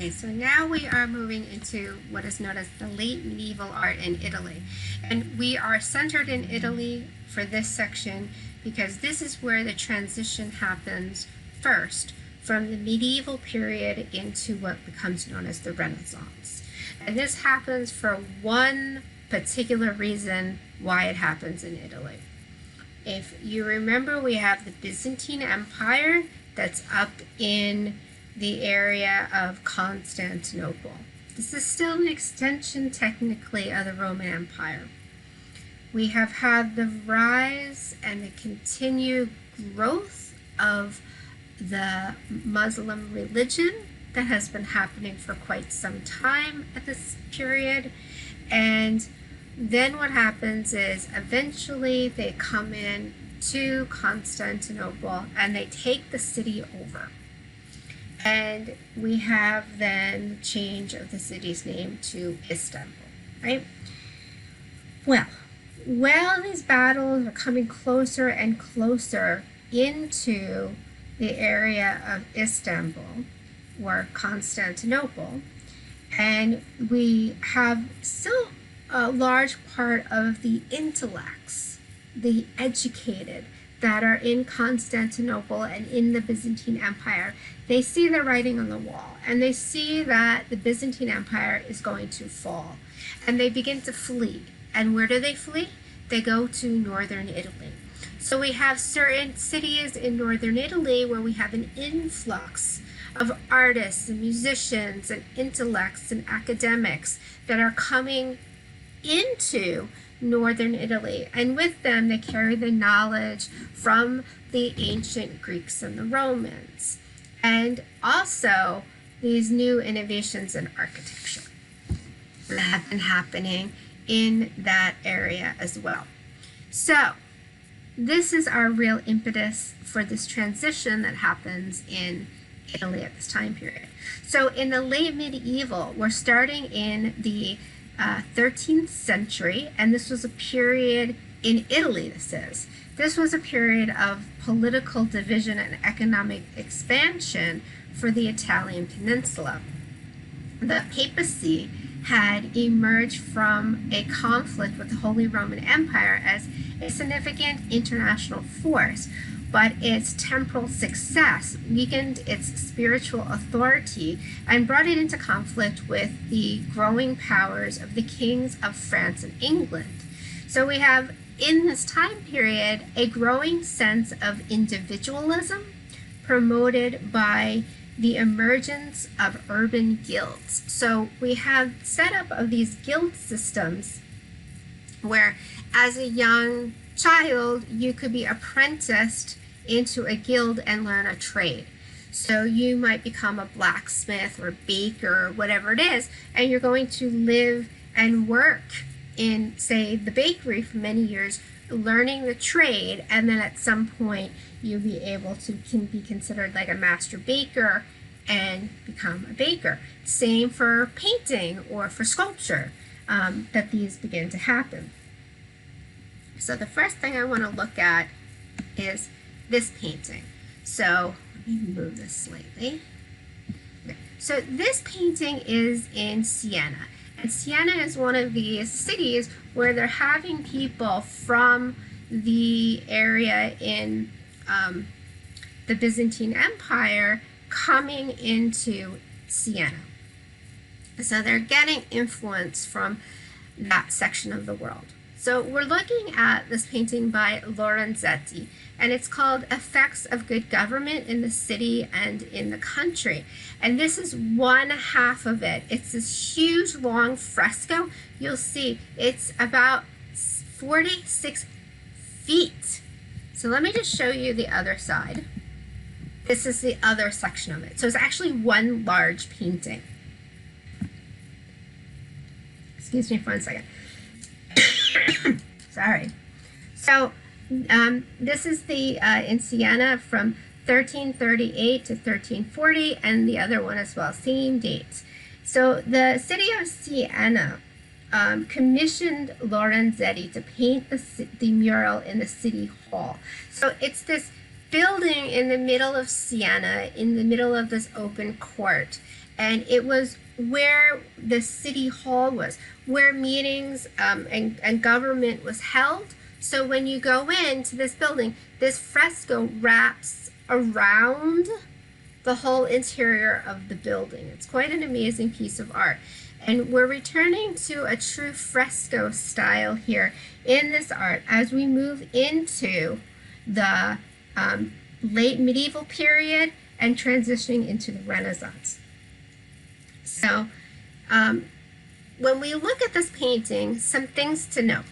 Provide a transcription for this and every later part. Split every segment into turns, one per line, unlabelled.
Okay, so now we are moving into what is known as the late medieval art in Italy. And we are centered in Italy for this section because this is where the transition happens first from the medieval period into what becomes known as the Renaissance. And this happens for one particular reason why it happens in Italy. If you remember, we have the Byzantine Empire that's up in the area of Constantinople. This is still an extension, technically, of the Roman Empire. We have had the rise and the continued growth of the Muslim religion that has been happening for quite some time at this period. And then what happens is eventually they come in to Constantinople and they take the city over. And we have then change of the city's name to Istanbul, right? Well, while these battles are coming closer and closer into the area of Istanbul, or Constantinople, and we have still a large part of the intellects, the educated, that are in Constantinople and in the Byzantine Empire. They see the writing on the wall, and they see that the Byzantine Empire is going to fall, and they begin to flee. And where do they flee? They go to northern Italy. So we have certain cities in northern Italy where we have an influx of artists and musicians and intellects and academics that are coming into northern Italy, and with them they carry the knowledge from the ancient Greeks and the Romans, and also these new innovations in architecture that have been happening in that area as well. So this is our real impetus for this transition that happens in Italy at this time period. So in the late medieval, we're starting in the 13th century, and this was a period in Italy. This was a period of political division and economic expansion for the Italian peninsula. The papacy had emerged from a conflict with the Holy Roman Empire as a significant international force, but its temporal success weakened its spiritual authority and brought it into conflict with the growing powers of the kings of France and England. So we have, in this time period, a growing sense of individualism promoted by the emergence of urban guilds. So we have set up of these guild systems where, as a young child, you could be apprenticed into a guild and learn a trade. So you might become a blacksmith or baker or whatever it is, and you're going to live and work in, say, the bakery for many years, learning the trade, and then at some point you'll be able to can be considered like a master baker and become a baker. Same for painting or for sculpture, that these begin to happen. So the first thing I want to look at is this painting. So let me move this slightly. Okay. So this painting is in Siena. And Siena is one of these cities where they're having people from the area in the Byzantine Empire coming into Siena. So they're getting influence from that section of the world. So we're looking at this painting by Lorenzetti, and it's called Effects of Good Government in the City and in the Country. And this is one half of it. It's this huge long fresco. You'll see it's about 46 feet. So let me just show you the other side. This is the other section of it. So it's actually one large painting. Excuse me for 1 second. Sorry. So this is the in Siena from 1338 to 1340, and the other one as well, same dates. So the city of Siena commissioned Lorenzetti to paint the mural in the city hall. So it's this building in the middle of Siena, in the middle of this open court. and it was where the city hall was, where meetings and government was held. So when you go into this building, this fresco wraps around the whole interior of the building. It's quite an amazing piece of art. And we're returning to a true fresco style here in this art as we move into the late medieval period and transitioning into the Renaissance. So when we look at this painting, some things to note.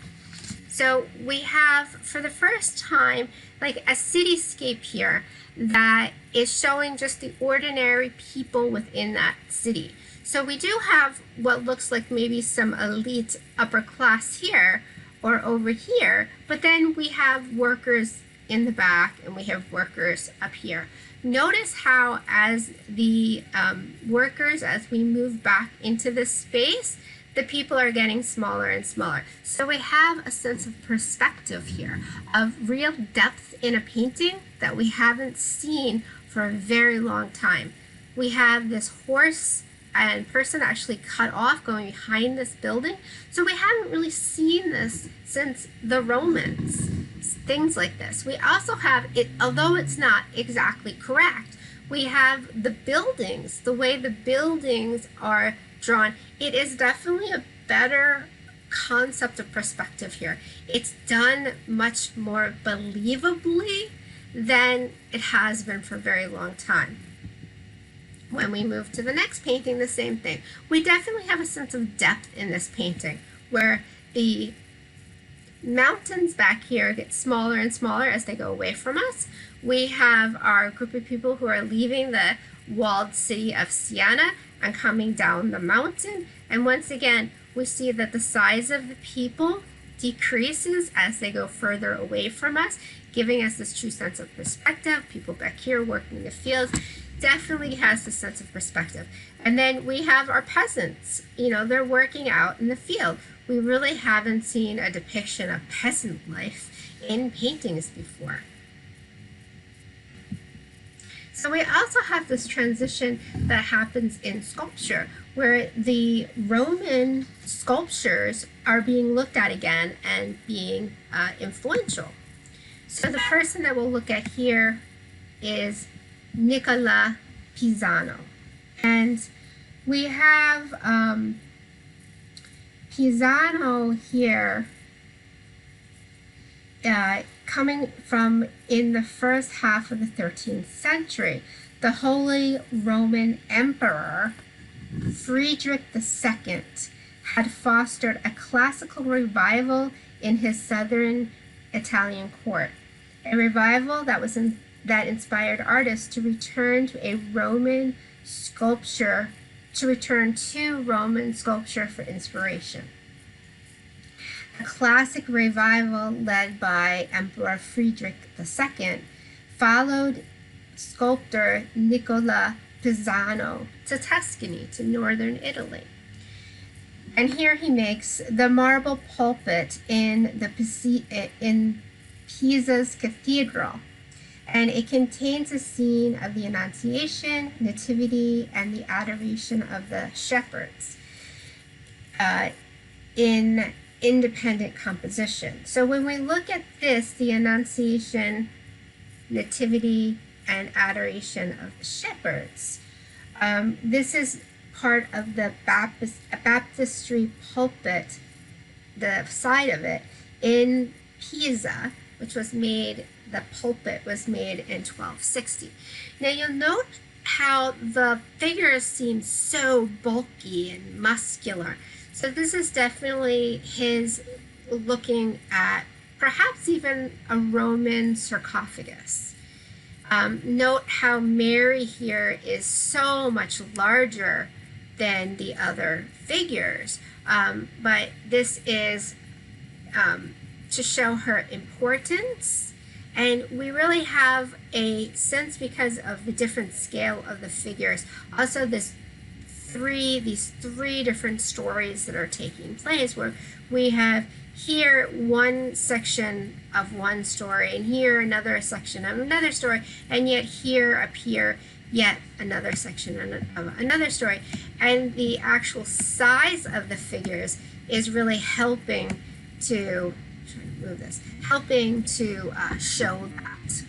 So we have, for the first time, like a cityscape here that is showing just the ordinary people within that city. So we do have what looks like maybe some elite upper class here or over here, but then we have workers in the back and we have workers up here. Notice how as the workers, as we move back into this space, the people are getting smaller and smaller. So we have a sense of perspective here, of real depth in a painting that we haven't seen for a very long time. We have this horse and person actually cut off going behind this building. So we haven't really seen this since the Romans, things like this. We also have it, although it's not exactly correct, we have the buildings, the way the buildings are drawn. It is definitely a better concept of perspective here. It's done much more believably than it has been for a very long time. When we move to the next painting, the same thing. We definitely have a sense of depth in this painting where the mountains back here get smaller and smaller as they go away from us. We have our group of people who are leaving the walled city of Siena and coming down the mountain. And once again, we see that the size of the people decreases as they go further away from us, giving us this true sense of perspective. People back here working in the fields definitely has this sense of perspective. And then we have our peasants, you know, they're working out in the field. We really haven't seen a depiction of peasant life in paintings before. So we also have this transition that happens in sculpture where the Roman sculptures are being looked at again and being influential. So the person that we'll look at here is Nicola Pisano. And we have Pisano here coming from in the first half of the 13th century. The Holy Roman Emperor Friedrich II had fostered a classical revival in his southern Italian court, a revival that inspired artists to return to Roman sculpture for inspiration. A classic revival led by Emperor Friedrich II followed sculptor Nicola Pisano to Tuscany, to northern Italy. And here he makes the marble pulpit in Pisa's cathedral. And it contains a scene of the Annunciation, Nativity, and the Adoration of the Shepherds in independent composition. So when we look at this, the Annunciation, Nativity, and Adoration of the Shepherds, this is part of the baptistry pulpit, the side of it, in Pisa, which was made, the pulpit was made in 1260. Now you'll note how the figures seem so bulky and muscular. So this is definitely his looking at perhaps even a Roman sarcophagus. Note how Mary here is so much larger than the other figures, but this is to show her importance. And we really have a sense, because of the different scale of the figures, also this these three different stories that are taking place, where we have here one section of one story, and here another section of another story, and yet here up here yet another section of another story. And the actual size of the figures is really helping to, helping to show that.